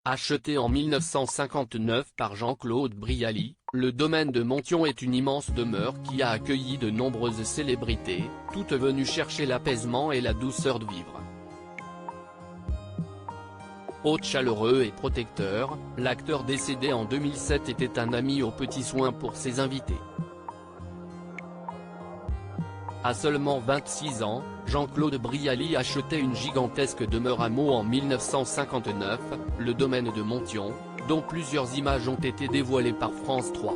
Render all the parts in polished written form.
Acheté en 1959 par Jean-Claude Brialy, le domaine de Monthyon est une immense demeure qui a accueilli de nombreuses célébrités, toutes venues chercher l'apaisement et la douceur de vivre. Hôte chaleureux et protecteur, l'acteur décédé en 2007 était un ami aux petits soins pour ses invités. À seulement 26 ans, Jean-Claude Brialy achetait une gigantesque demeure à Meaux en 1959, le domaine de Monthyon, dont plusieurs images ont été dévoilées par France 3.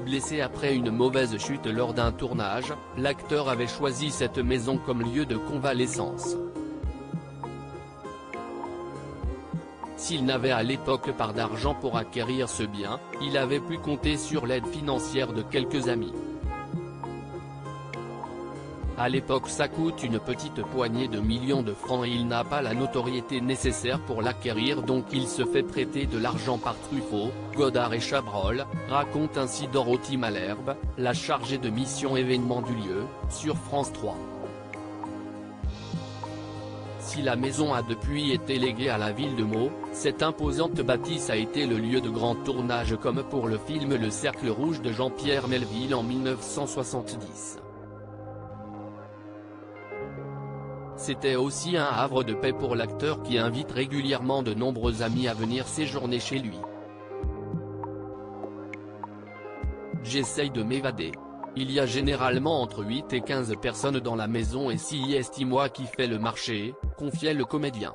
Blessé après une mauvaise chute lors d'un tournage, l'acteur avait choisi cette maison comme lieu de convalescence. S'il n'avait à l'époque pas d'argent pour acquérir ce bien, il avait pu compter sur l'aide financière de quelques amis. À l'époque ça coûte une petite poignée de millions de francs et il n'a pas la notoriété nécessaire pour l'acquérir, donc il se fait prêter de l'argent par Truffaut, Godard et Chabrol, raconte ainsi Dorothy Malherbe, la chargée de mission événement du lieu, sur France 3. Si la maison a depuis été léguée à la ville de Meaux, cette imposante bâtisse a été le lieu de grands tournages comme pour le film Le Cercle Rouge de Jean-Pierre Melville en 1970. C'était aussi un havre de paix pour l'acteur qui invite régulièrement de nombreux amis à venir séjourner chez lui. J'essaye de m'évader. Il y a généralement entre 8 et 15 personnes dans la maison et c'est moi qui fais le marché, confiait le comédien.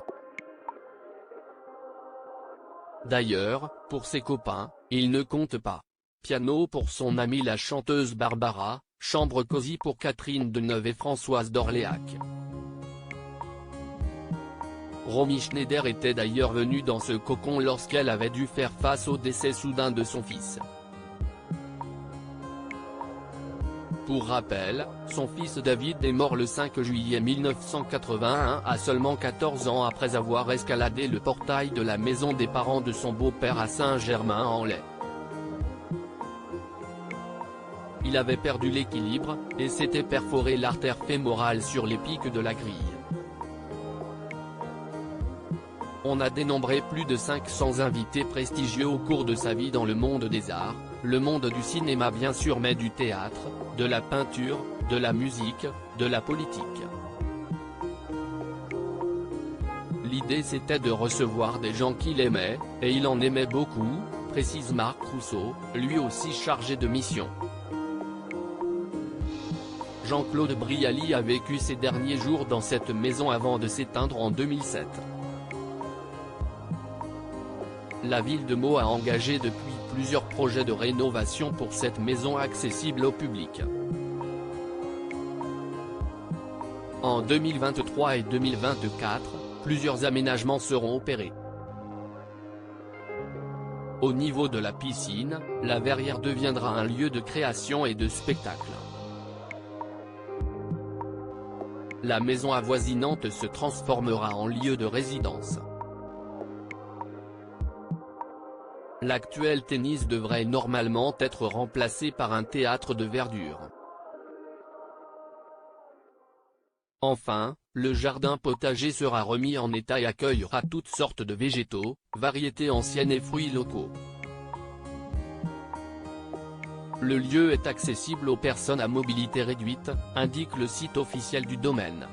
D'ailleurs, pour ses copains, il ne compte pas. Piano pour son amie la chanteuse Barbara, chambre cosy pour Catherine Deneuve et Françoise d'Orléac. Romy Schneider était d'ailleurs venue dans ce cocon lorsqu'elle avait dû faire face au décès soudain de son fils. Pour rappel, son fils David est mort le 5 juillet 1981 à seulement 14 ans après avoir escaladé le portail de la maison des parents de son beau-père à Saint-Germain-en-Laye. Il avait perdu l'équilibre, et s'était perforé l'artère fémorale sur les pics de la grille. On a dénombré plus de 500 invités prestigieux au cours de sa vie dans le monde des arts, le monde du cinéma bien sûr mais du théâtre, de la peinture, de la musique, de la politique. L'idée c'était de recevoir des gens qu'il aimait, et il en aimait beaucoup, précise Marc Rousseau, lui aussi chargé de mission. Jean-Claude Brialy a vécu ses derniers jours dans cette maison avant de s'éteindre en 2007. La ville de Meaux a engagé depuis plusieurs projets de rénovation pour cette maison accessible au public. En 2023 et 2024, plusieurs aménagements seront opérés. Au niveau de la piscine, la verrière deviendra un lieu de création et de spectacle. La maison avoisinante se transformera en lieu de résidence. L'actuel tennis devrait normalement être remplacé par un théâtre de verdure. Enfin, le jardin potager sera remis en état et accueillera toutes sortes de végétaux, variétés anciennes et fruits locaux. Le lieu est accessible aux personnes à mobilité réduite, indique le site officiel du domaine.